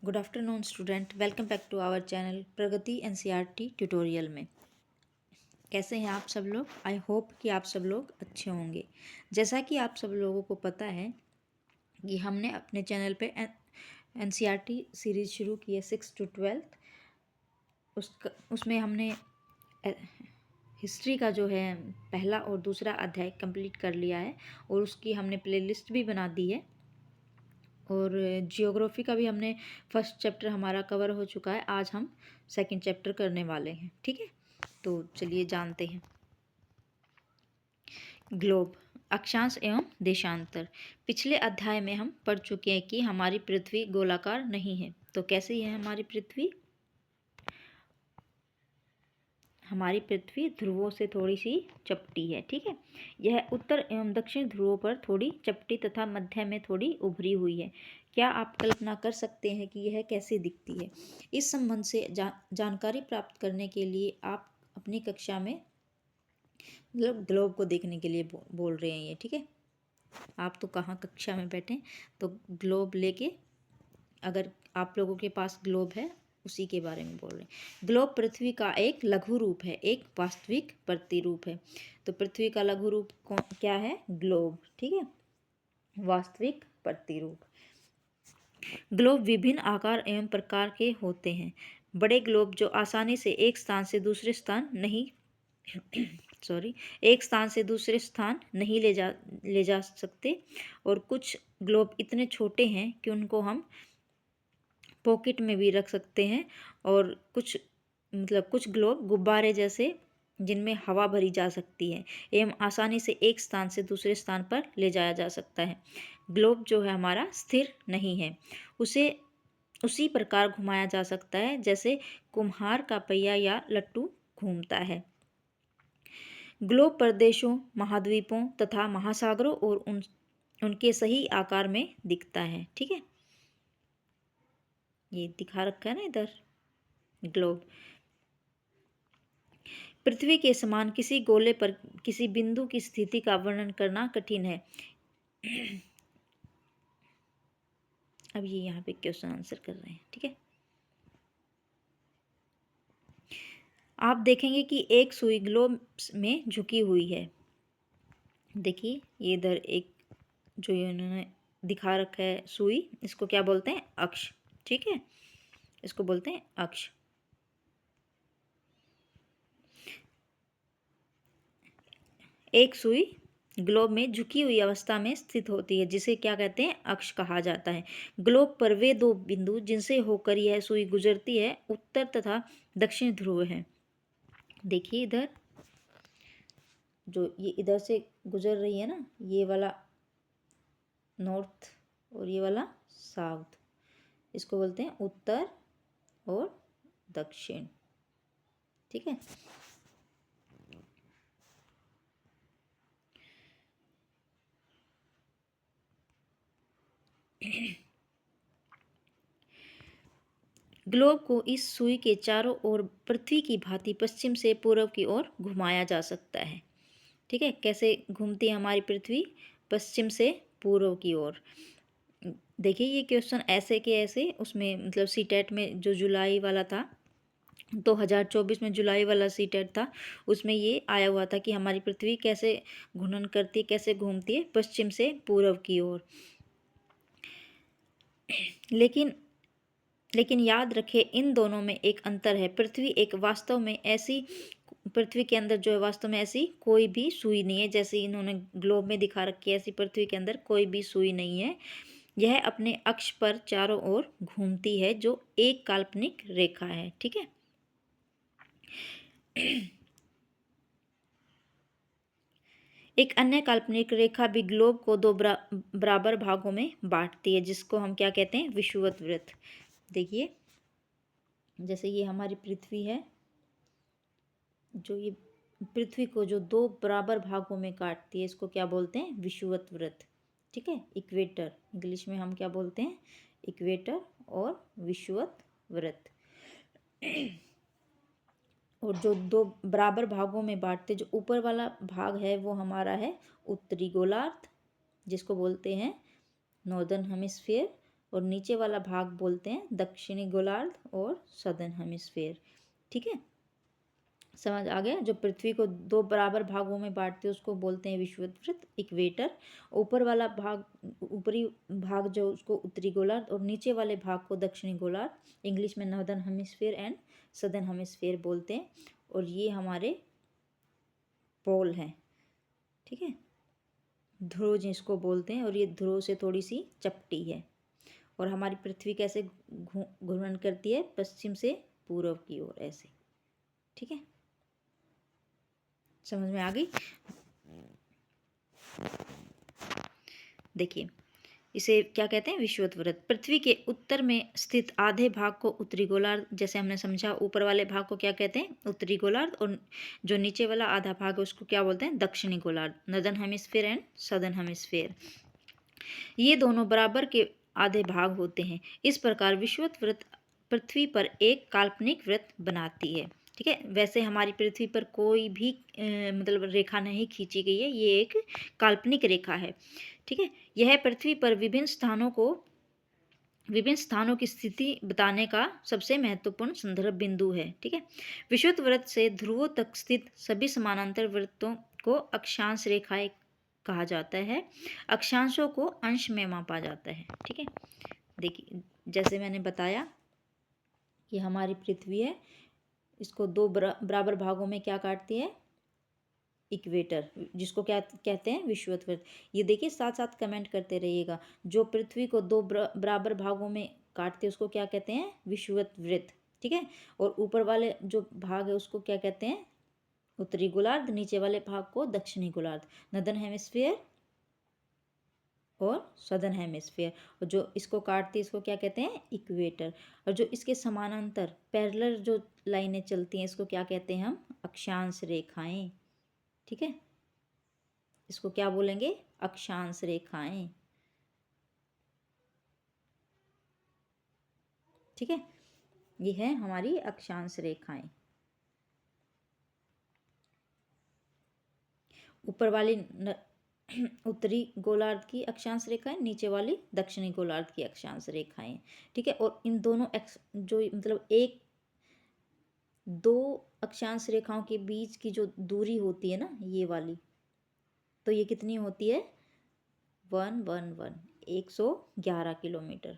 Good afternoon student, welcome back to our channel Pragati NCERT tutorial में। कैसे हैं आप सब लोग? आई होप कि आप सब लोग अच्छे होंगे। जैसा कि आप सब लोगों को पता है कि हमने अपने चैनल पे एनसीईआरटी सीरीज़ शुरू की है 6 to 12। उसमें हमने हिस्ट्री का जो है पहला और दूसरा अध्याय कंप्लीट कर लिया है और उसकी हमने प्लेलिस्ट भी बना दी है। और जियोग्राफी का भी हमने फर्स्ट चैप्टर हमारा कवर हो चुका है। आज हम सेकंड चैप्टर करने वाले हैं। ठीक है, तो चलिए जानते हैं। ग्लोब, अक्षांश एवं देशांतर। पिछले अध्याय में हम पढ़ चुके हैं कि हमारी पृथ्वी गोलाकार नहीं है। तो कैसी है हमारी पृथ्वी? हमारी पृथ्वी ध्रुवों से थोड़ी सी चपटी है। ठीक है, यह उत्तर एवं दक्षिण ध्रुवों पर थोड़ी चपटी तथा मध्य में थोड़ी उभरी हुई है। क्या आप कल्पना कर सकते हैं कि यह कैसे दिखती है? इस संबंध से जानकारी प्राप्त करने के लिए आप अपनी कक्षा में मतलब ग्लोब को देखने के लिए बोल रहे हैं ये। ठीक है, आप तो कहाँ कक्षा में बैठे, तो ग्लोब लेके, अगर आप लोगों के पास ग्लोब है उसी के बारे में बोल रहे हैं। ग्लोब पृथ्वी का एक लघु रूप है, एक वास्तविक प्रतिरूप है। तो पृथ्वी का लघु रूप क्या है? ग्लोब। ठीक है, वास्तविक प्रतिरूप। ग्लोब विभिन्न आकार एवं प्रकार के होते हैं। बड़े ग्लोब जो आसानी से एक स्थान से दूसरे स्थान नहीं एक स्थान से दूसरे स्थान नहीं ले जा सकते, और कुछ ग्लोब इतने छोटे हैं कि उनको हम पॉकेट में भी रख सकते हैं, और कुछ ग्लोब गुब्बारे जैसे जिनमें हवा भरी जा सकती है एवं आसानी से एक स्थान से दूसरे स्थान पर ले जाया जा सकता है। ग्लोब जो है हमारा स्थिर नहीं है, उसे उसी प्रकार घुमाया जा सकता है जैसे कुम्हार का पहिया या लट्टू घूमता है। ग्लोब प्रदेशों, महाद्वीपों तथा महासागरों और उनके सही आकार में दिखता है। ठीक है, ये दिखा रखा है ना इधर ग्लोब। पृथ्वी के समान किसी गोले पर किसी बिंदु की स्थिति का वर्णन करना कठिन है। अब ये यहाँ पे क्वेश्चन आंसर कर रहे हैं। ठीक है, आप देखेंगे कि एक सुई ग्लोब में झुकी हुई है। देखिए ये इधर एक जो इन्होंने दिखा रखा है सुई, इसको क्या बोलते हैं? अक्ष। ठीक है, इसको बोलते हैं अक्ष। एक सुई ग्लोब में झुकी हुई अवस्था में स्थित होती है, जिसे क्या कहते हैं? अक्ष कहा जाता है। ग्लोब पर वे दो बिंदु जिनसे होकर यह सुई गुजरती है उत्तर तथा दक्षिण ध्रुव है। देखिए इधर जो ये इधर से गुजर रही है ना, ये वाला नॉर्थ और ये वाला साउथ, इसको बोलते हैं उत्तर और दक्षिण। ठीक है, ग्लोब को इस सुई के चारों ओर पृथ्वी की भांति पश्चिम से पूर्व की ओर घुमाया जा सकता है। ठीक है, कैसे घूमती है हमारी पृथ्वी? पश्चिम से पूर्व की ओर। देखिए ये क्वेश्चन ऐसे के ऐसे उसमें मतलब सीटेट में जो जुलाई वाला था, 2024 में जुलाई वाला सीटेट था, उसमें ये आया हुआ था कि हमारी पृथ्वी कैसे घूर्णन करती है, कैसे घूमती है पश्चिम से पूर्व की ओर। लेकिन याद रखें, इन दोनों में एक अंतर है। पृथ्वी के अंदर जो है वास्तव में ऐसी कोई भी सुई नहीं है, जैसे इन्होंने ग्लोब में दिखा रखी है ऐसी पृथ्वी के अंदर कोई भी सुई नहीं है। यह अपने अक्ष पर चारों ओर घूमती है, जो एक काल्पनिक रेखा है। ठीक है, एक अन्य काल्पनिक रेखा भी ग्लोब को दो बराबर भागों में बांटती है, जिसको हम क्या कहते हैं? विषुवत वृत्त। देखिए जैसे ये हमारी पृथ्वी है, जो ये पृथ्वी को जो दो बराबर भागों में काटती है, इसको क्या बोलते हैं? विषुवत वृत्त। ठीक है, इक्वेटर, इंग्लिश में हम क्या बोलते हैं? इक्वेटर और विषुवत वृत्त। और जो दो बराबर भागों में बांटते, जो ऊपर वाला भाग है वो हमारा है उत्तरी गोलार्ध, जिसको बोलते हैं नॉर्दर्न हेमिस्फीयर, और नीचे वाला भाग बोलते हैं दक्षिणी गोलार्ध और सदर्न हेमिस्फेयर। ठीक है, समझ आ गया। जो पृथ्वी को दो बराबर भागों में बांटते हैं उसको बोलते हैं विषुवत वृत्त, इक्वेटर। ऊपर वाला भाग, ऊपरी भाग जो उसको उत्तरी गोलार्ध और नीचे वाले भाग को दक्षिणी गोलार्ध, इंग्लिश में northern hemisphere and southern hemisphere बोलते हैं। और ये हमारे पोल हैं। ठीक है, ध्रुव जिसको बोलते हैं, और ये ध्रुव से थोड़ी सी चपटी है। और हमारी पृथ्वी कैसे घूर्णन करती है, पश्चिम से पूर्व की ओर ऐसे। ठीक है, समझ में आ गई। देखिए, इसे क्या कहते हैं, विषुवत वृत्त। पृथ्वी के उत्तर में स्थित आधे भाग को उत्तरी गोलार्ध, जैसे हमने समझा, ऊपर वाले भाग को क्या कहते हैं, उत्तरी गोलार्ध, और जो नीचे वाला आधा भाग है उसको क्या बोलते हैं, दक्षिणी गोलार्ध, northern hemisphere and southern hemisphere. ये दोनों बराबर के आधे भाग होते हैं। इस प्रकार विषुवत वृत्त पृथ्वी पर एक काल्पनिक वृत्त बनाती है। ठीक है, वैसे हमारी पृथ्वी पर कोई भी मतलब रेखा नहीं खींची गई है, ये एक काल्पनिक रेखा है। ठीक है, यह पृथ्वी पर विभिन्न स्थानों की स्थिति बताने का सबसे महत्वपूर्ण संदर्भ बिंदु है। ठीक है, विषुवत वृत्त से ध्रुवों तक स्थित सभी समानांतर वृत्तों को अक्षांश रेखाएं कहा जाता है। अक्षांशों को अंश में मापा जाता है। ठीक है, देखिए जैसे मैंने बताया कि हमारी पृथ्वी है, इसको दो बराबर भागों में क्या काटती है, इक्वेटर, जिसको क्या कहते हैं, विषुवत वृत्त। ये देखिए, साथ साथ कमेंट करते रहिएगा। जो पृथ्वी को दो बराबर भागों में काटते हैं उसको क्या कहते हैं, विषुवत वृत्त। ठीक है, और ऊपर वाले जो भाग है उसको क्या कहते हैं, उत्तरी गोलार्ध, नीचे वाले भाग को दक्षिणी गोलार्ध, नॉर्दर्न हेमिस्फीयर और सदर्न हेमिस्फीयर। और जो इसको काटती है इसको क्या कहते हैं, इक्वेटर। और जो इसके समानांतर पैरेलल जो लाइनें चलती हैं इसको क्या कहते हैं हम, अक्षांश रेखाएं। ठीक है, इसको क्या बोलेंगे, अक्षांश रेखाएं। ठीक है, ये है हमारी अक्षांश रेखाएं। ऊपर वाली उत्तरी गोलार्ध की अक्षांश रेखाएं, नीचे वाली दक्षिणी गोलार्ध की अक्षांश रेखाएं। ठीक है, और इन दोनों जो मतलब एक दो अक्षांश रेखाओं के बीच की जो दूरी होती है ना, ये वाली, तो ये कितनी होती है, 111 किलोमीटर।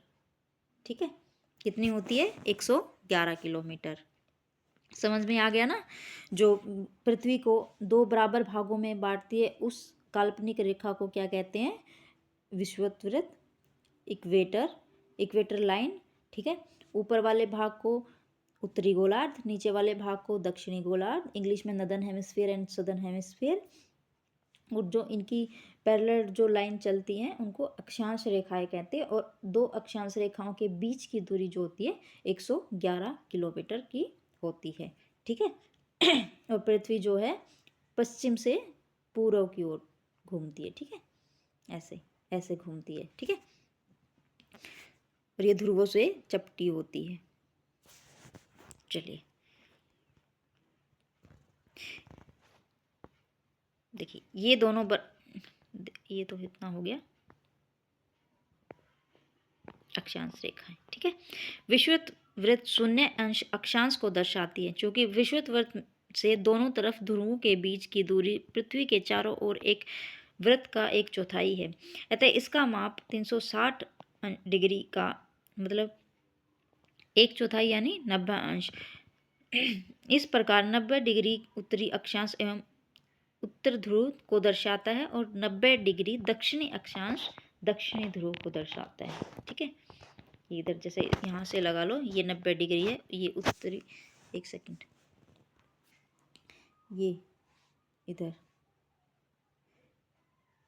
ठीक है, कितनी होती है, 111 किलोमीटर। समझ में आ गया ना। जो पृथ्वी को दो बराबर भागों में बांटती है उस काल्पनिक रेखा को क्या कहते हैं, विषुवत वृत्त, इक्वेटर लाइन। ठीक है, ऊपर वाले भाग को उत्तरी गोलार्ध, नीचे वाले भाग को दक्षिणी गोलार्ध, इंग्लिश में northern hemisphere and southern hemisphere. और जो इनकी पैरेलल जो लाइन चलती हैं उनको अक्षांश रेखाएं कहते हैं। और दो अक्षांश रेखाओं के बीच की दूरी जो होती है 111 किलोमीटर की होती है। ठीक है, और पृथ्वी जो है पश्चिम से पूर्व की ओर घूमती है। ठीक है, ऐसे ऐसे घूमती है। ठीक है, और ये ध्रुवों से चपटी होती है। चलिए देखिए, ये दोनों ये तो इतना हो गया अक्षांश रेखाएं। ठीक है, विषुवत वृत्त शून्य अंश अक्षांश को दर्शाती है, क्योंकि विषुवत वृत्त से दोनों तरफ ध्रुवों के बीच की दूरी पृथ्वी के चारों ओर एक वृत्त का 1/4 है। अतः इसका माप 360 डिग्री का मतलब 1/4 यानी 90 अंश। इस प्रकार 90 डिग्री उत्तरी अक्षांश एवं उत्तर ध्रुव को दर्शाता है और 90 डिग्री दक्षिणी अक्षांश दक्षिणी ध्रुव को दर्शाता है। ठीक है, इधर जैसे यहाँ से लगा लो, ये 90 डिग्री है, ये उत्तरी, एक सेकंड, ये इधर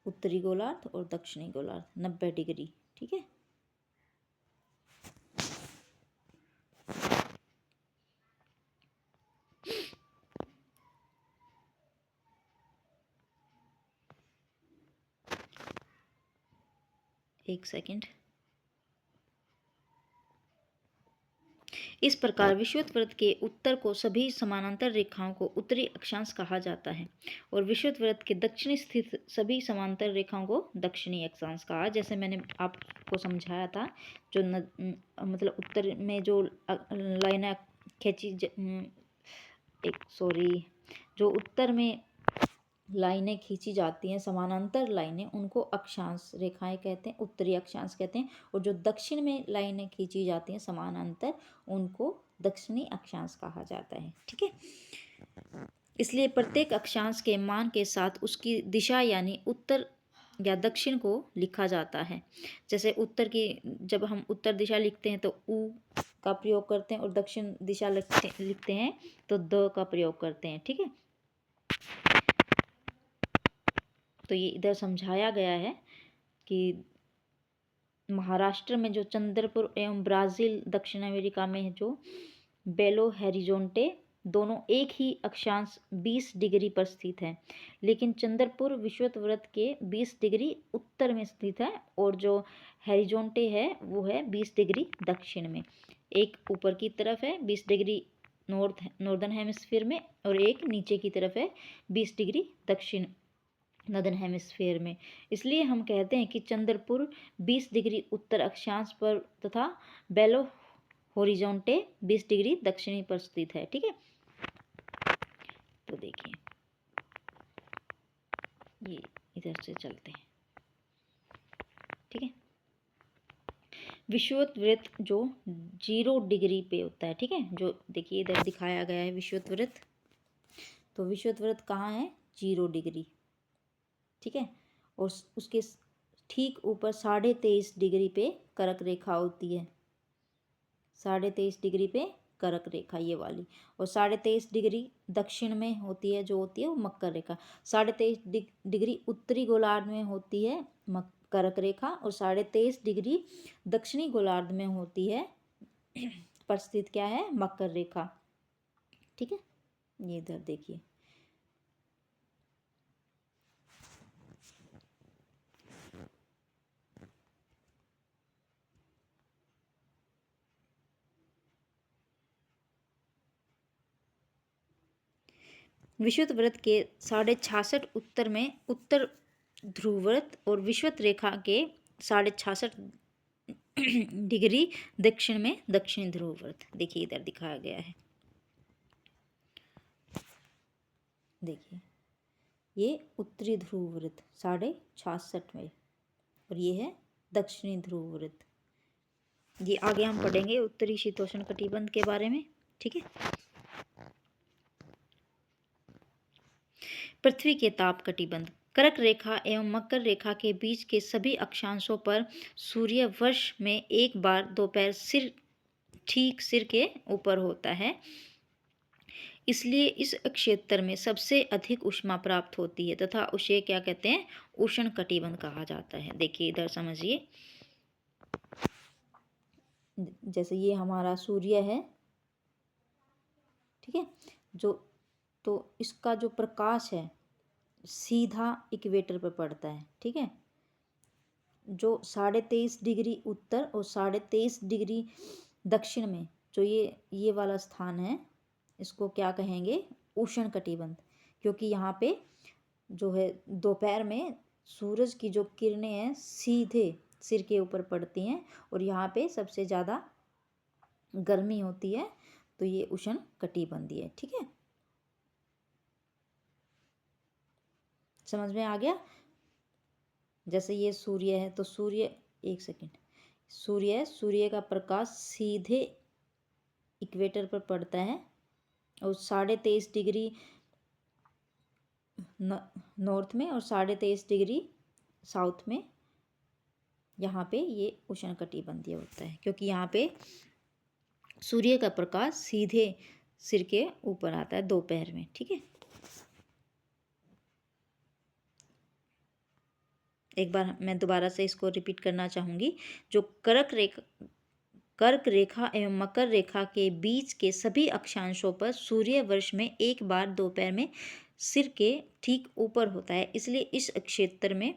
उत्तरी गोलार्ध और दक्षिणी गोलार्ध 90 डिग्री। ठीक है, एक सेकंड। इस प्रकार विषुवत वृत्त के उत्तर को सभी समानांतर रेखाओं को उत्तरी अक्षांश कहा जाता है और विषुवत वृत्त के दक्षिणी स्थित सभी समांतर रेखाओं को दक्षिणी अक्षांश कहा। जैसे मैंने आपको समझाया था, जो मतलब उत्तर में जो लाइनें खींची जो उत्तर में लाइनें खींची जाती हैं, समानांतर लाइनें, उनको अक्षांश रेखाएं कहते हैं, उत्तरी अक्षांश कहते हैं। और जो दक्षिण में लाइनें खींची जाती हैं समानांतर, उनको दक्षिणी अक्षांश कहा जाता है। ठीक है। इसलिए प्रत्येक अक्षांश के मान के साथ उसकी दिशा यानी उत्तर या दक्षिण को लिखा जाता है। जैसे उत्तर की, जब हम उत्तर दिशा लिखते हैं तो उ का प्रयोग करते हैं, और दक्षिण दिशा लिखते हैं तो द का प्रयोग करते हैं। ठीक है। तो ये इधर समझाया गया है कि महाराष्ट्र में जो चंद्रपुर एवं ब्राज़ील, दक्षिण अमेरिका में है जो बेलो हॉरिज़ॉन्टे, दोनों एक ही अक्षांश 20 डिग्री पर स्थित है, लेकिन चंद्रपुर विषुवत वृत्त के 20 डिग्री उत्तर में स्थित है और जो हॉरिज़ॉन्टे है वो है 20 डिग्री दक्षिण में। एक ऊपर की तरफ है 20 डिग्री नॉर्दर्न हेमिस्फीयर में, और एक नीचे की तरफ है 20 डिग्री दक्षिण नॉर्दर्न हेमिस्फीयर में। इसलिए हम कहते हैं कि चंद्रपुर 20 डिग्री उत्तर अक्षांश पर तथा बेलो हॉरिज़ॉन्टे 20 डिग्री दक्षिणी पर स्थित है। ठीक है। तो देखिए, ये इधर से चलते हैं। ठीक है। विषुवत वृत्त जो 0 डिग्री पे होता है। ठीक है। जो देखिए इधर दिखाया गया है विषुवत वृत्त, तो विषुवत वृत्त कहाँ है? 0 डिग्री। ठीक है। और उसके ठीक ऊपर 23.5 डिग्री पे कर्क रेखा होती है। 23.5 डिग्री पे कर्क रेखा, ये वाली। और 23.5 डिग्री दक्षिण में होती है, जो होती है वो मकर रेखा। 23.5 डिग्री उत्तरी गोलार्ध में होती है कर्क रेखा, और 23.5 डिग्री दक्षिणी गोलार्ध में होती है पर स्थित क्या है? मकर रेखा। ठीक है। ये इधर देखिए, विषुवत वृत्त के 66.5 उत्तर में उत्तर ध्रुवव्रत और विषुवत रेखा के 66.5 डिग्री दक्षिण में दक्षिणी ध्रुवव्रत। देखिए इधर दिखाया गया है। देखिए ये उत्तरी ध्रुवव्रत 66.5 में, और ये है दक्षिणी ध्रुवव्रत। ये आगे हम पढ़ेंगे उत्तरी शीतोष्ण कटिबंध के बारे में। ठीक है। पृथ्वी के ताप कटिबंध। कर्क रेखा एवं मकर रेखा के बीच के सभी अक्षांशों पर सूर्य वर्ष में एक बार दोपहर ठीक सिर के ऊपर होता है। इसलिए इस क्षेत्र में सबसे अधिक ऊष्मा प्राप्त होती है तथा उसे क्या कहते हैं? उष्ण कटिबंध कहा जाता है। देखिए इधर समझिए, जैसे ये हमारा सूर्य है। ठीक है। तो इसका जो प्रकाश है सीधा इक्वेटर पर पड़ता है। ठीक है। जो 23.5 डिग्री उत्तर और 23.5 डिग्री दक्षिण में जो ये वाला स्थान है, इसको क्या कहेंगे? उष्ण कटिबंध। क्योंकि यहाँ पे जो है दोपहर में सूरज की जो किरणें हैं सीधे सिर के ऊपर पड़ती हैं, और यहाँ पे सबसे ज़्यादा गर्मी होती है, तो ये उष्ण कटिबंधीय है। ठीक है। समझ में आ गया? जैसे ये सूर्य है, तो सूर्य, एक सेकंड, सूर्य का प्रकाश सीधे इक्वेटर पर पड़ता है, और 23.5 डिग्री नॉर्थ में और 23.5 डिग्री साउथ में यहाँ पे ये उष्ण कटिबंधीय होता है, क्योंकि यहाँ पे सूर्य का प्रकाश सीधे सिर के ऊपर आता है दोपहर में। ठीक है। एक बार मैं दोबारा से इसको रिपीट करना चाहूँगी। जो कर्क रेखा एवं मकर रेखा के बीच के सभी अक्षांशों पर सूर्य वर्ष में एक बार दोपहर में सिर के ठीक ऊपर होता है। इसलिए इस क्षेत्र में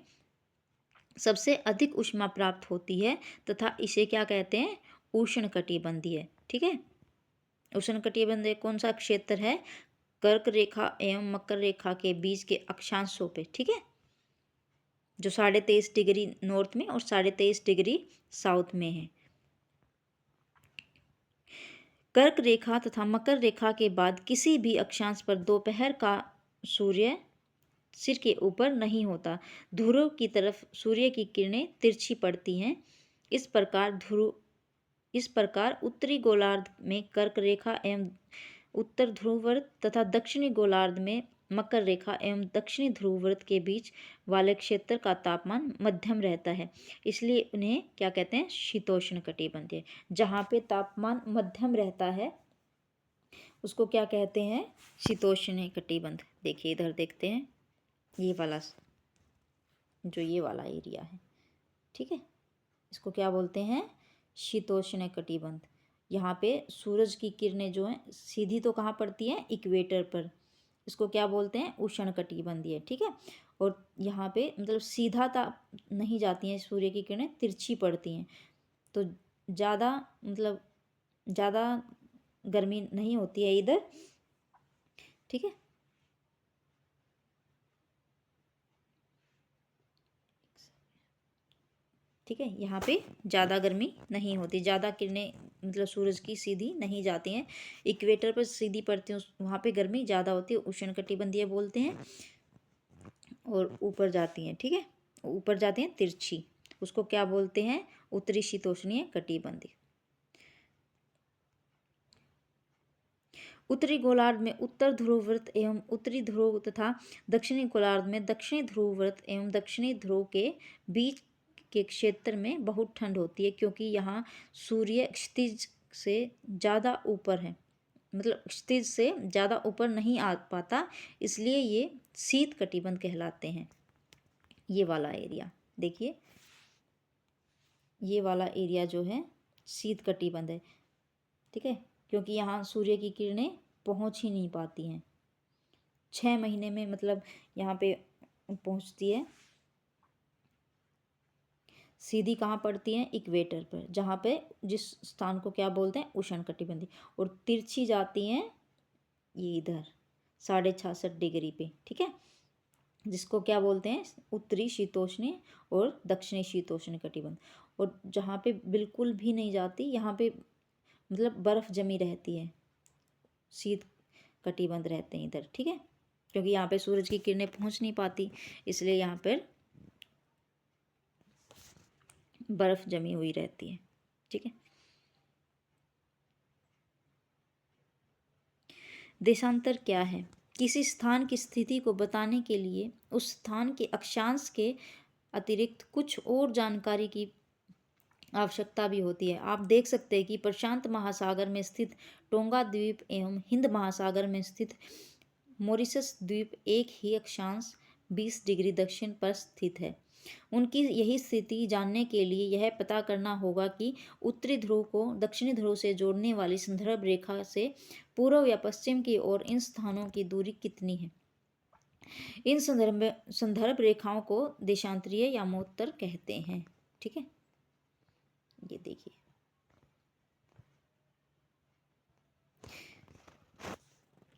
सबसे अधिक ऊष्मा प्राप्त होती है तथा इसे क्या कहते हैं? उष्ण कटिबंधीय। ठीक है। उष्णकटिबंधीय कौन सा क्षेत्र है? कर्क रेखा एवं मकर रेखा के बीच के अक्षांशों पे, ठीक है, जो 23.5 डिग्री नॉर्थ में और 23.5 डिग्री साउथ में है। कर्क रेखा तथा मकर रेखा के बाद किसी भी अक्षांश पर दोपहर का सूर्य सिर के ऊपर नहीं होता। ध्रुव की तरफ सूर्य की किरणें तिरछी पड़ती हैं। इस प्रकार उत्तरी गोलार्ध में कर्क रेखा एवं उत्तर ध्रुववृत्त तथा दक्षिणी गोलार्ध में मकर रेखा एवं दक्षिणी ध्रुववृत्त के बीच वाले क्षेत्र का तापमान मध्यम रहता है, इसलिए उन्हें क्या कहते हैं? शीतोष्ण कटिबंधीय। जहाँ पे तापमान मध्यम रहता है उसको क्या कहते हैं? शीतोष्ण कटिबंध। देखिए इधर देखते हैं, ये वाला जो ये वाला एरिया है, ठीक है, इसको क्या बोलते हैं? शीतोष्ण कटिबंध। यहाँ पे सूरज की किरणें जो हैं सीधी तो कहाँ पड़ती हैं? इक्वेटर पर। इसको क्या बोलते हैं? उष्ण कटिबंधीय, ठीक है। और यहाँ पे मतलब सीधा नहीं जाती हैं सूर्य की किरणें, तिरछी पड़ती हैं, तो ज़्यादा मतलब ज़्यादा गर्मी नहीं होती है इधर, ठीक है। ठीक है, यहाँ पे ज़्यादा गर्मी नहीं होती, ज़्यादा किरणें मतलब सूरज की सीधी नहीं जाती हैं, इक्वेटर पर सीधी पड़ती हैं, वहाँ पे गर्मी ज़्यादा होती है, उष्णकटिबंधीय बोलते हैं। और ऊपर जाती हैं, ठीक है, ऊपर जाती हैं तिरछी, उसको क्या बोलते हैं? उत्तरी शीतोष्णीय कटिबंधीय। उत्तरी गोलार्ध में उत्तर ध्रुववृत्त एवं उत्तरी ध्रुव तथा दक्षिणी गोलार्ध में दक्षिणी ध्रुववृत्त एवं दक्षिणी ध्रुव के बीच के क्षेत्र में बहुत ठंड होती है, क्योंकि यहाँ सूर्य क्षितिज से ज़्यादा ऊपर है, मतलब क्षितिज से ज़्यादा ऊपर नहीं आ पाता, इसलिए ये शीत कटिबंध कहलाते हैं। ये वाला एरिया देखिए, ये वाला एरिया जो है शीत कटिबंध है, ठीक है, क्योंकि यहाँ सूर्य की किरणें पहुँच ही नहीं पाती हैं। 6 महीने में मतलब यहाँ पे पहुँचती है, सीधी कहाँ पड़ती हैं? इक्वेटर पर, जहाँ पे जिस स्थान को क्या बोलते हैं? उष्णकटिबंधीय। और तिरछी जाती हैं ये इधर 66.5 डिग्री पे, ठीक है, जिसको क्या बोलते हैं? उत्तरी शीतोष्ण और दक्षिणी शीतोष्ण कटिबंध। और जहाँ पे बिल्कुल भी नहीं जाती, यहाँ पे मतलब बर्फ़ जमी रहती है, शीत कटिबंध रहते हैं इधर, ठीक है, क्योंकि यहाँ पे सूरज की किरणें पहुँच नहीं पाती, इसलिए यहाँ पर बर्फ़ जमी हुई रहती है, ठीक है। देशांतर क्या है? किसी स्थान की स्थिति को बताने के लिए उस स्थान के अक्षांश के अतिरिक्त कुछ और जानकारी की आवश्यकता भी होती है। आप देख सकते हैं कि प्रशांत महासागर में स्थित टोंगा द्वीप एवं हिंद महासागर में स्थित मॉरिशस द्वीप एक ही अक्षांश 20 डिग्री दक्षिण पर स्थित है। उनकी यही स्थिति जानने के लिए यह पता करना होगा कि उत्तरी ध्रुव को दक्षिणी ध्रुव से जोड़ने वाली संदर्भ रेखा से पूर्व या पश्चिम की ओर इन स्थानों की दूरी कितनी है। इन संदर्भ रेखाओं को देशांतरीय यामोत्तर कहते हैं, ठीक है। ये देखिए,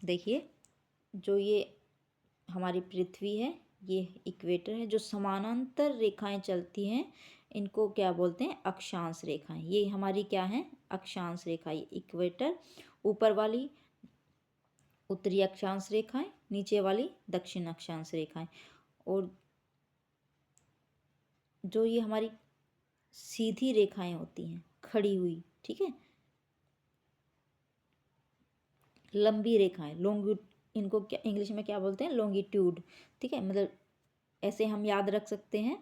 देखिए जो ये हमारी पृथ्वी है, ये इक्वेटर है, जो समानांतर रेखाएं चलती हैं इनको क्या बोलते हैं? अक्षांश रेखाएं। ये हमारी क्या है? अक्षांश रेखा। ये इक्वेटर, ऊपर वाली उत्तरी अक्षांश रेखाएं, नीचे वाली दक्षिण अक्षांश रेखाएं। और जो ये हमारी सीधी रेखाएं होती हैं खड़ी हुई, ठीक है, लंबी रेखाएं, इनको क्या इंग्लिश में क्या बोलते हैं? लॉन्गिट्यूड, ठीक है, मतलब ऐसे हम याद रख सकते हैं,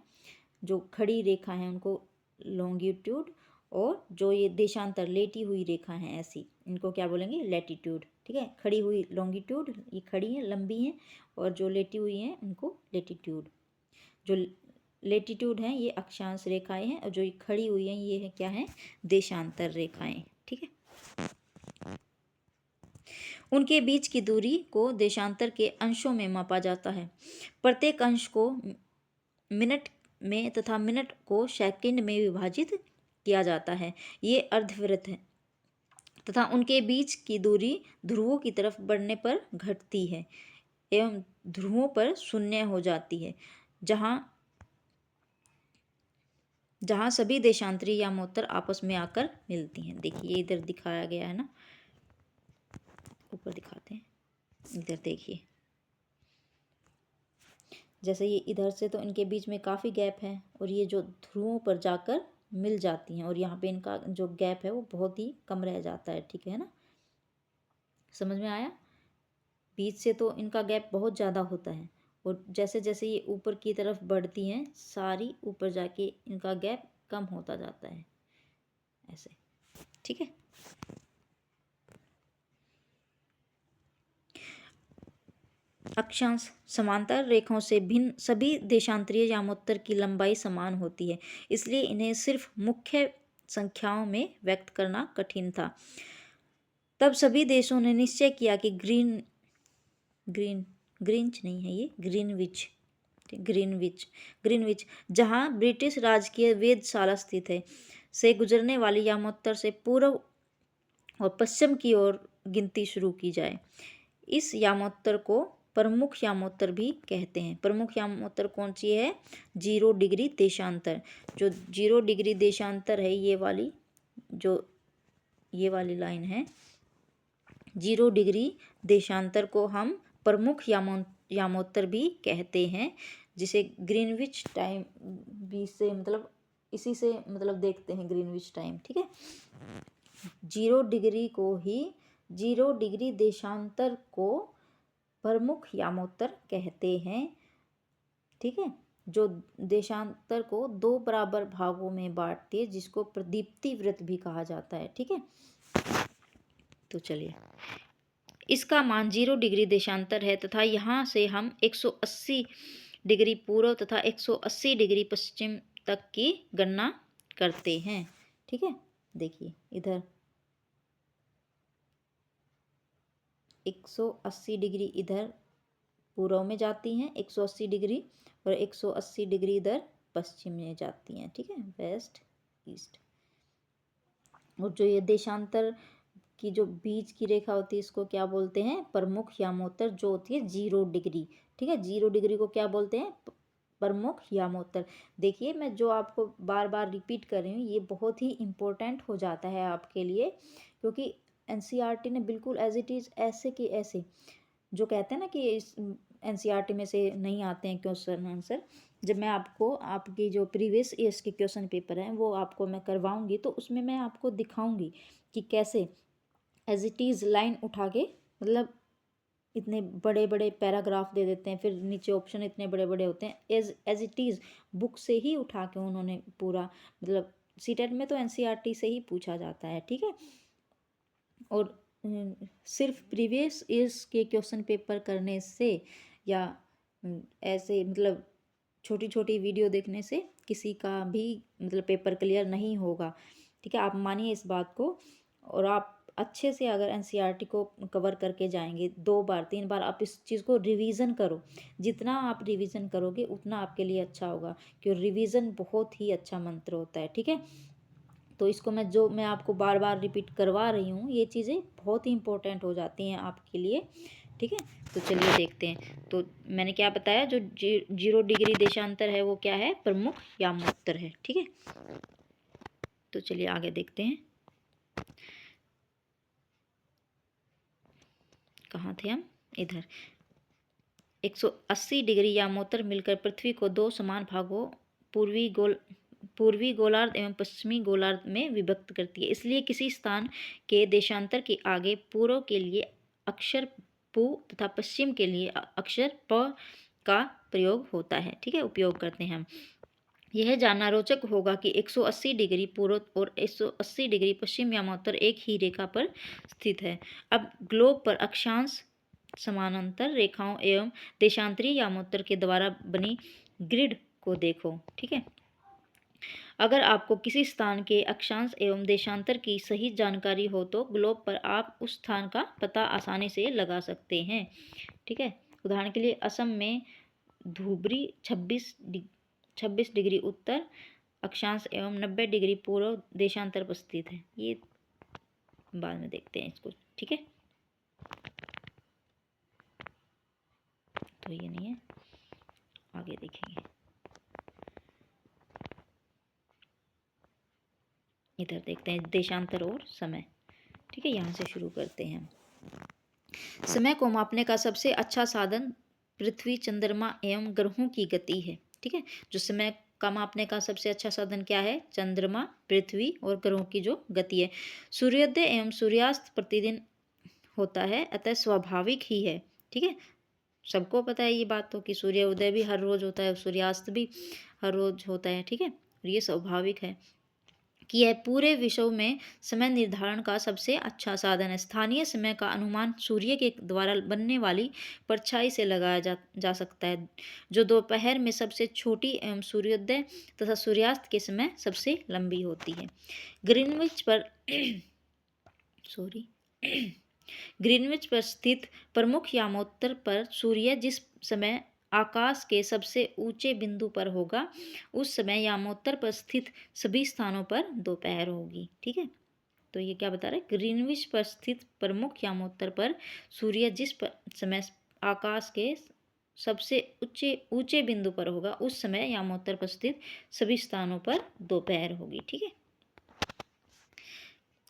जो खड़ी रेखा है उनको लॉन्गिट्यूड, और जो ये देशांतर लेटी हुई रेखा है ऐसी, इनको क्या बोलेंगे? लैटिट्यूड, ठीक है। खड़ी हुई लॉन्गिट्यूड, ये खड़ी हैं, लंबी हैं, और जो लेटी हुई हैं उनको लैटिट्यूड। जो लेटिट्यूड हैं ये अक्षांश रेखाएं हैं, और जो खड़ी हुई हैं ये है क्या है? देशांतर रेखाएं, ठीक है। उनके बीच की दूरी को देशांतर के अंशों में मापा जाता है। प्रत्येक अंश को मिनट में तथा मिनट को सेकंड में विभाजित किया जाता है। ये अर्धवृत्त है। तथा उनके बीच की दूरी ध्रुवों की तरफ बढ़ने पर घटती है एवं ध्रुवों पर शून्य हो जाती है, जहाँ जहाँ सभी देशांतरी यामोत्तर आपस में आकर मिलती हैं। देखिए इधर दिखाया गया है ना, ऊपर दिखाते हैं, इधर देखिए, जैसे ये इधर से तो इनके बीच में काफ़ी गैप है और ये जो ध्रुवों पर जाकर मिल जाती हैं और यहाँ पे इनका जो गैप है वो बहुत ही कम रह जाता है। ठीक है ना, समझ में आया? बीच से तो इनका गैप बहुत ज़्यादा होता है और जैसे जैसे ये ऊपर की तरफ बढ़ती हैं सारी, ऊपर जाके इनका गैप कम होता जाता है ऐसे। ठीक है, अक्षांश समांतर रेखाओं से भिन्न सभी देशांतरीय यामोत्तर की लंबाई समान होती है, इसलिए इन्हें सिर्फ मुख्य संख्याओं में व्यक्त करना कठिन था। तब सभी देशों ने निश्चय किया कि ग्रीनविच नहीं है ये, ग्रीनविच जहाँ ब्रिटिश राजकीय वेधशाला स्थित है, से गुजरने वाली यामोत्तर से पूर्व और पश्चिम की ओर गिनती शुरू की जाए। इस यामोत्तर को प्रमुख यामोत्तर भी कहते हैं। प्रमुख यामोत्तर कौन सी है? 0 डिग्री देशांतर। जो 0 डिग्री देशांतर है, ये वाली लाइन है, 0 डिग्री देशांतर को हम प्रमुख यामोत्तर भी कहते हैं, जिसे ग्रीनविच टाइम भी से मतलब इसी से मतलब देखते हैं ग्रीनविच टाइम। ठीक है, 0 डिग्री देशांतर को प्रमुख यामोत्तर कहते हैं। ठीक है, जो देशांतर को 2 बराबर भागों में बांटती है, जिसको प्रदीप्ति वृत्त भी कहा जाता है। ठीक है, तो चलिए, इसका मान 0 डिग्री देशांतर है तथा यहाँ से हम 180 डिग्री पूर्व तथा 180 डिग्री पश्चिम तक की गणना करते हैं। ठीक है, देखिए इधर 180 डिग्री इधर पूर्व में जाती हैं, 180 डिग्री और 180 डिग्री इधर पश्चिम में जाती हैं। ठीक है, वेस्ट ईस्ट। और जो ये देशांतर की जो बीच की रेखा होती है, इसको क्या बोलते हैं? प्रमुख यामोत्तर, जो होती है 0 डिग्री। ठीक है, 0 डिग्री को क्या बोलते हैं? प्रमुख यामोत्तर। देखिए, मैं जो आपको बार बार रिपीट कर रही हूँ, ये बहुत ही इम्पोर्टेंट हो जाता है आपके लिए, क्योंकि एनसीईआरटी ने बिल्कुल एज इट इज़ ऐसे के ऐसे, जो कहते हैं ना कि इस एनसीईआरटी में से नहीं आते हैं क्वेश्चन आंसर, जब मैं आपको आपकी जो प्रीवियस ईयर्स के क्वेश्चन पेपर हैं वो आपको मैं करवाऊंगी, तो उसमें मैं आपको दिखाऊंगी कि कैसे एज इट इज़ लाइन उठा के, मतलब इतने बड़े बड़े पैराग्राफ दे देते हैं, फिर नीचे ऑप्शन इतने बड़े बड़े होते हैं, एज इट इज़ बुक से ही उठा के उन्होंने पूरा, मतलब सीटेट में तो एनसीईआरटी से ही पूछा जाता है। ठीक है, और सिर्फ प्रीवियस ईयर्स के क्वेश्चन पेपर करने से या ऐसे मतलब छोटी छोटी वीडियो देखने से किसी का भी मतलब पेपर क्लियर नहीं होगा। ठीक है, आप मानिए इस बात को, और आप अच्छे से अगर एनसीईआरटी को कवर करके जाएंगे 2 बार 3 बार, आप इस चीज़ को रिवीजन करो, जितना आप रिवीजन करोगे उतना आपके लिए अच्छा होगा, क्योंकि रिवीजन बहुत ही अच्छा मंत्र होता है। ठीक है, तो इसको मैं आपको बार बार रिपीट करवा रही हूँ, ये चीज़ें बहुत ही इंपॉर्टेंट हो जाती हैं आपके लिए। ठीक है, तो चलिए देखते हैं। तो मैंने क्या बताया, जो 0 डिग्री देशांतर है वो क्या है? प्रमुख यामोत्तर है। ठीक है, तो चलिए आगे देखते हैं, कहाँ थे हम? इधर 180 डिग्री यामोत्तर मिलकर पृथ्वी को 2 समान भागों पूर्वी गोलार्ध एवं पश्चिमी गोलार्ध में विभक्त करती है। इसलिए किसी स्थान के देशांतर के आगे पूर्व के लिए अक्षर पु तथा पश्चिम के लिए अक्षर प का प्रयोग होता है। ठीक है, उपयोग करते हैं हम। यह जानना रोचक होगा कि 180 डिग्री पूर्व और 180 डिग्री पश्चिम यामोत्तर एक ही रेखा पर स्थित है। अब ग्लोब पर अक्षांश समानांतर रेखाओं एवं देशांतरी यामोत्तर के द्वारा बनी ग्रिड को देखो। ठीक है, अगर आपको किसी स्थान के अक्षांश एवं देशांतर की सही जानकारी हो तो ग्लोब पर आप उस स्थान का पता आसानी से लगा सकते हैं। ठीक है, उदाहरण के लिए असम में धुबरी 26 डिग्री उत्तर अक्षांश एवं 90 डिग्री पूर्व देशांतर पर स्थित है। ये बाद में देखते हैं इसको, ठीक है। तो ये नहीं है, आगे देखेंगे। इधर देखते हैं देशांतर और समय, ठीक है। यहाँ से शुरू करते हैं हम। समय को मापने का सबसे अच्छा साधन पृथ्वी, चंद्रमा एवं ग्रहों की गति है, ठीक है। जो समय का मापने का सबसे अच्छा साधन क्या है? चंद्रमा, पृथ्वी और ग्रहों की जो गति है। सूर्योदय एवं सूर्यास्त प्रतिदिन होता है, अतः स्वाभाविक ही है, ठीक है। सबको पता है ये बात तो, कि सूर्योदय भी हर रोज होता है, सूर्यास्त भी हर रोज होता है, ठीक है। और ये स्वाभाविक है कि यह पूरे विश्व में समय निर्धारण का सबसे अच्छा साधन है। स्थानीय समय का अनुमान सूर्य के द्वारा बनने वाली परछाई से लगाया जा सकता है, जो दोपहर में सबसे छोटी एवं सूर्योदय तथा सूर्यास्त के समय सबसे लंबी होती है। ग्रीनविच पर ग्रीनविच पर स्थित प्रमुख यामोत्तर पर सूर्य जिस समय आकाश के सबसे ऊंचे बिंदु पर होगा, उस समय यामोत्तर पर स्थित सभी स्थानों पर दोपहर होगी, ठीक है। तो ये क्या बता रहा है? ग्रीनविच पर स्थित प्रमुख यामोत्तर पर सूर्य जिस समय आकाश के सबसे ऊंचे बिंदु पर होगा, उस समय यामोत्तर पर स्थित सभी स्थानों पर दोपहर होगी, ठीक है।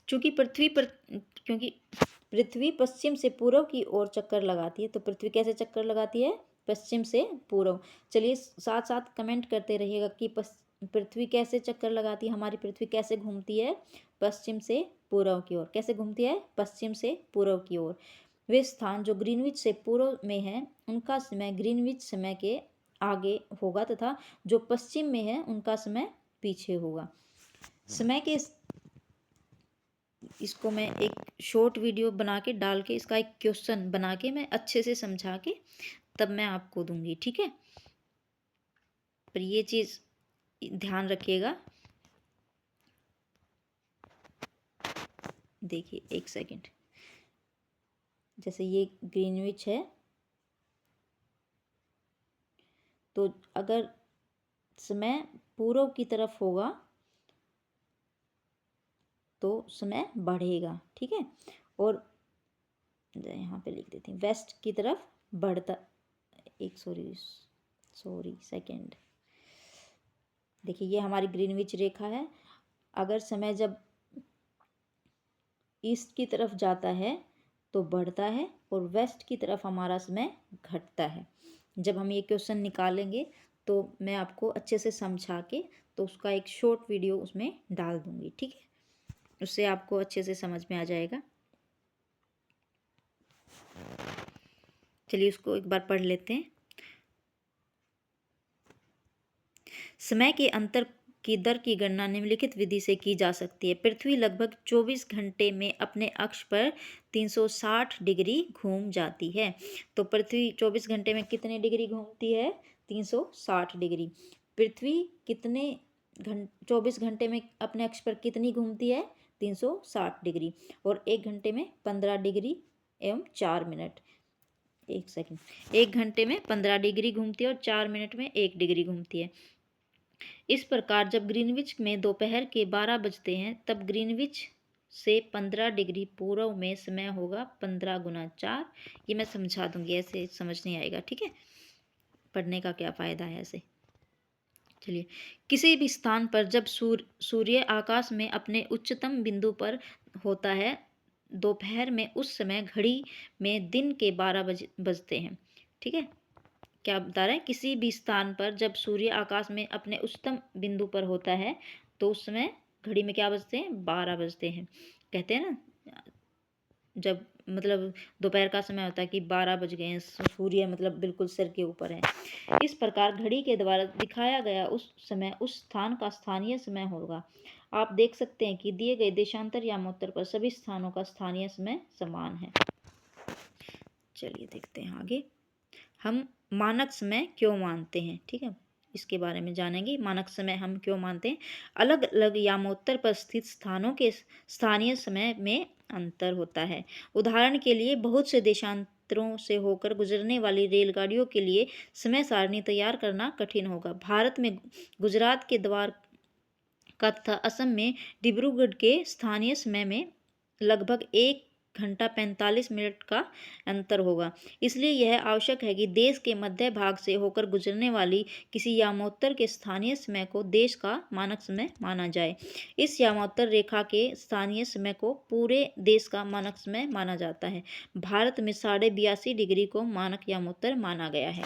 क्योंकि पृथ्वी पश्चिम से पूर्व की ओर चक्कर लगाती है, तो पृथ्वी कैसे चक्कर लगाती है? पश्चिम से पूर्व। चलिए साथ साथ कमेंट करते रहिएगा कि पृथ्वी कैसे चक्कर लगाती है, हमारी पृथ्वी कैसे घूमती है? पश्चिम से पूर्व की ओर। कैसे घूमती है? पश्चिम से पूर्व की ओर। वे स्थान जो ग्रीनविच से पूर्व में है, उनका समय ग्रीनविच समय के आगे होगा, तथा जो पश्चिम में है उनका समय पीछे होगा। समय के इसको मैं एक शॉर्ट वीडियो बना के डाल के, इसका एक क्वेश्चन बना के मैं अच्छे से समझा के तब मैं आपको दूंगी, ठीक है। पर ये चीज़ ध्यान रखिएगा। देखिए एक सेकंड, जैसे ये ग्रीनविच है, तो अगर समय पूर्व की तरफ होगा तो समय बढ़ेगा, ठीक है। और यहाँ पे लिख देते हैं वेस्ट की तरफ बढ़ता, एक सॉरी सेकंड। देखिए ये हमारी ग्रीनविच रेखा है। अगर समय जब ईस्ट की तरफ जाता है तो बढ़ता है, और वेस्ट की तरफ हमारा समय घटता है। जब हम ये क्वेश्चन निकालेंगे तो मैं आपको अच्छे से समझा के तो उसका एक शॉर्ट वीडियो उसमें डाल दूंगी, ठीक है। उससे आपको अच्छे से समझ में आ जाएगा। चलिए उसको एक बार पढ़ लेते हैं। समय के अंतर की दर की गणना निम्नलिखित विधि से की जा सकती है। पृथ्वी लगभग 24 घंटे में अपने अक्ष पर 360 डिग्री घूम जाती है। तो पृथ्वी 24 घंटे में कितने डिग्री घूमती है? 360 डिग्री। पृथ्वी कितने 24 घंटे में अपने अक्ष पर कितनी घूमती है? 360 डिग्री। और 1 घंटे में 15 डिग्री एवं 4 मिनट। एक सेकंड, 1 घंटे में 15 डिग्री घूमती है और 4 मिनट में 1 डिग्री घूमती है। इस प्रकार जब ग्रीनविच में दोपहर के 12 बजते हैं, तब ग्रीनविच से 15 डिग्री पूर्व में समय होगा 15 गुना 4। ये मैं समझा दूंगी, ऐसे समझ नहीं आएगा, ठीक है। पढ़ने का क्या फ़ायदा है ऐसे। चलिए, किसी भी स्थान पर जब सूर्य आकाश में अपने उच्चतम बिंदु पर होता है दोपहर में, उस समय घड़ी में दिन के 12 बजते हैं, ठीक है। क्या बता रहे हैं? किसी भी स्थान पर जब सूर्य आकाश में अपने उच्चतम बिंदु पर होता है तो उस समय घड़ी में क्या बजते हैं? 12 बजते हैं। कहते हैं ना, जब मतलब दोपहर का समय होता है कि 12 बज गए हैं, सूर्य मतलब बिल्कुल सिर के ऊपर है। इस प्रकार घड़ी के द्वारा दिखाया गया उस समय उस स्थान का स्थानीय समय होगा। आप देख सकते हैं कि दिए गए देशांतर यामोत्तर पर सभी स्थानों का स्थानीय समय समान है। चलिए देखते हैं आगे। हम मानक समय क्यों मानते हैं, ठीक है, इसके बारे में जानेंगे। मानक समय हम क्यों मानते हैं? अलग अलग यामोत्तर पर स्थित स्थानों के स्थानीय समय में अंतर होता है। उदाहरण के लिए बहुत से देशांतरों से होकर गुजरने वाली रेलगाड़ियों के लिए समय सारणी तैयार करना कठिन होगा। भारत में गुजरात के द्वारका तथा असम में डिब्रूगढ़ के स्थानीय समय में लगभग 1 घंटा 45 मिनट का अंतर होगा। इसलिए यह आवश्यक है कि देश के मध्य भाग से होकर गुजरने वाली किसी यामोत्तर के स्थानीय समय को देश का मानक समय माना जाए। इस यामोत्तर रेखा के स्थानीय समय को पूरे देश का मानक समय माना जाता है। भारत में 82.5 डिग्री को मानक यामोत्तर माना गया है।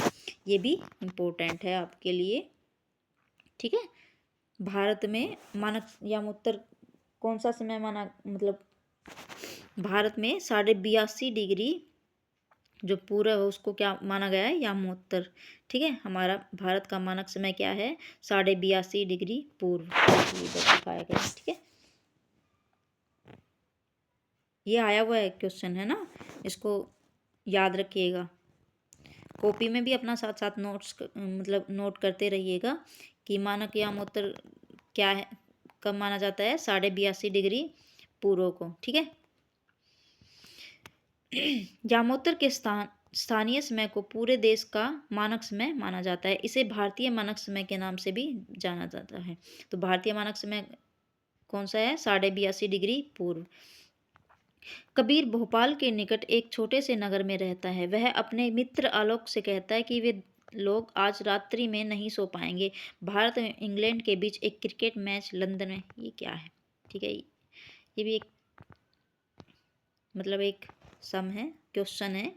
ये भी इम्पोर्टेंट है आपके लिए, ठीक है। भारत में मानक यामोत्तर कौन सा समय माना, मतलब भारत में 82.5 डिग्री जो पूरा है उसको क्या माना गया है, यामोत्तर, ठीक है। हमारा भारत का मानक समय क्या है, 82.5 डिग्री पूर्व, ये दिखाया गया है, ठीक है। ये आया हुआ है क्वेश्चन है ना, इसको याद रखिएगा। कॉपी में भी अपना साथ साथ नोट्स मतलब नोट करते रहिएगा कि मानक यामोत्तर क्या है, कब माना जाता है, 82.5 डिग्री पूर्व को, ठीक है। यामोत्तर के स्थानीय समय को पूरे देश का मानक समय माना जाता है। इसे भारतीय मानक समय के नाम से भी जाना जाता है। तो भारतीय मानक समय कौन सा है, 82.5 डिग्री पूर्व। कबीर भोपाल के निकट एक छोटे से नगर में रहता है। वह अपने मित्र आलोक से कहता है कि वे लोग आज रात्रि में नहीं सो पाएंगे। भारत और इंग्लैंड के बीच एक क्रिकेट मैच लंदन में, ये क्या है, ठीक है। ये भी एक मतलब एक सम है, क्वेश्चन है।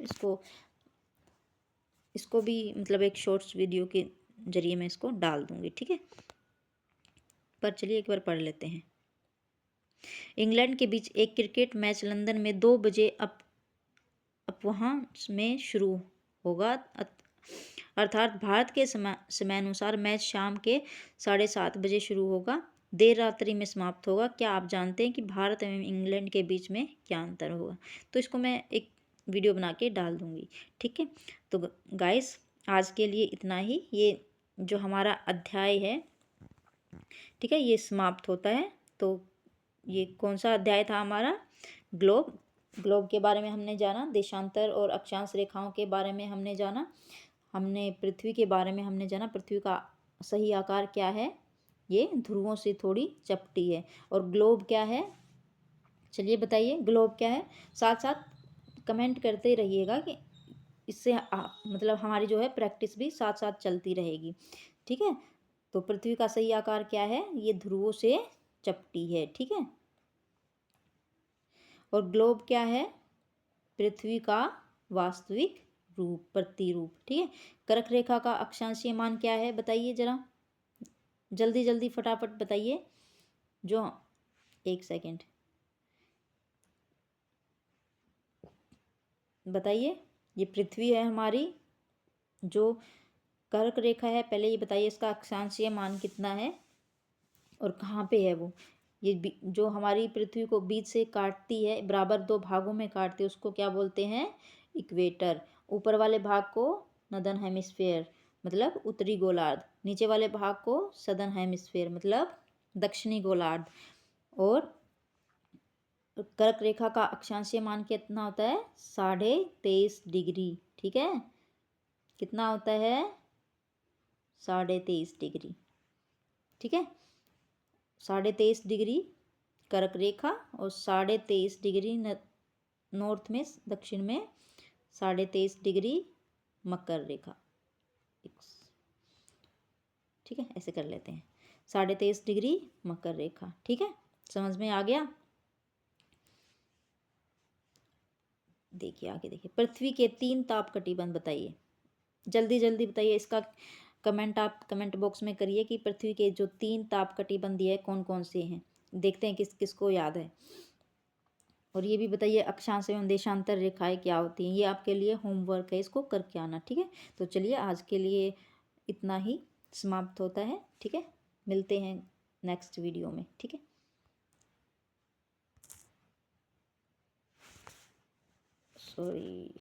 इसको भी मतलब एक शॉर्ट्स वीडियो के जरिए मैं इसको डाल दूंगी, ठीक है। पर चलिए एक बार पढ़ लेते हैं। इंग्लैंड के बीच एक क्रिकेट मैच लंदन में 2 बजे अपराह्न में शुरू होगा, अर्थात भारत के समयानुसार मैच शाम के 7:30 बजे शुरू होगा, देर रात्रि में समाप्त होगा। क्या आप जानते हैं कि भारत एवं इंग्लैंड के बीच में क्या अंतर होगा? तो इसको मैं एक वीडियो बना के डाल दूंगी, ठीक है। तो गाइस आज के लिए इतना ही। ये जो हमारा अध्याय है, ठीक है, ये समाप्त होता है। तो ये कौन सा अध्याय था हमारा, ग्लोब के बारे में हमने जाना, देशांतर और अक्षांश रेखाओं के बारे में हमने जाना, हमने पृथ्वी के बारे में हमने जाना, पृथ्वी का सही आकार क्या है, ये ध्रुवों से थोड़ी चपटी है। और ग्लोब क्या है, चलिए बताइए ग्लोब क्या है। साथ साथ कमेंट करते रहिएगा कि इससे मतलब हमारी जो है प्रैक्टिस भी साथ साथ चलती रहेगी, ठीक है। तो पृथ्वी का सही आकार क्या है, ये ध्रुवों से चपटी है, ठीक है। और ग्लोब क्या है, पृथ्वी का वास्तविक रूप, प्रतिरूप, ठीक है। कर्क रेखा का अक्षांशीय मान क्या है, बताइए जरा, जल्दी जल्दी फटाफट बताइए। जो 1 सेकेंड बताइए। ये पृथ्वी है हमारी, जो कर्क रेखा है, पहले ये बताइए इसका अक्षांशीय मान कितना है और कहाँ पे है वो। ये जो हमारी पृथ्वी को बीच से काटती है, बराबर 2 भागों में काटती है, उसको क्या बोलते हैं, इक्वेटर। ऊपर वाले भाग को नॉर्दर्न हेमिस्फेयर मतलब उत्तरी गोलार्ध, नीचे वाले भाग को सदर्न हेमिस्फेयर मतलब दक्षिणी गोलार्ध। और कर्क रेखा का अक्षांशीय मान कितना होता है, 23.5 डिग्री, ठीक है। कितना होता है, 23.5 डिग्री, ठीक है। 23.5 डिग्री कर्क रेखा और 23.5 डिग्री नॉर्थ में, दक्षिण में 23.5 डिग्री मकर रेखा, ठीक है। ऐसे कर लेते हैं, 23.5 डिग्री मकर रेखा, ठीक है। समझ में आ गया। देखिए आगे देखिए, पृथ्वी के 3 ताप कटिबंध बताइए, जल्दी जल्दी बताइए। इसका कमेंट आप कमेंट बॉक्स में करिए कि पृथ्वी के जो 3 ताप कटिबंधीय है कौन कौन से हैं, देखते हैं किस किस को याद है। और ये भी बताइए अक्षांश एवं देशांतर रेखाएं क्या होती हैं, ये आपके लिए होमवर्क है, इसको करके आना, ठीक है। तो चलिए आज के लिए इतना ही समाप्त होता है, ठीक है। मिलते हैं नेक्स्ट वीडियो में, ठीक है। सॉरी।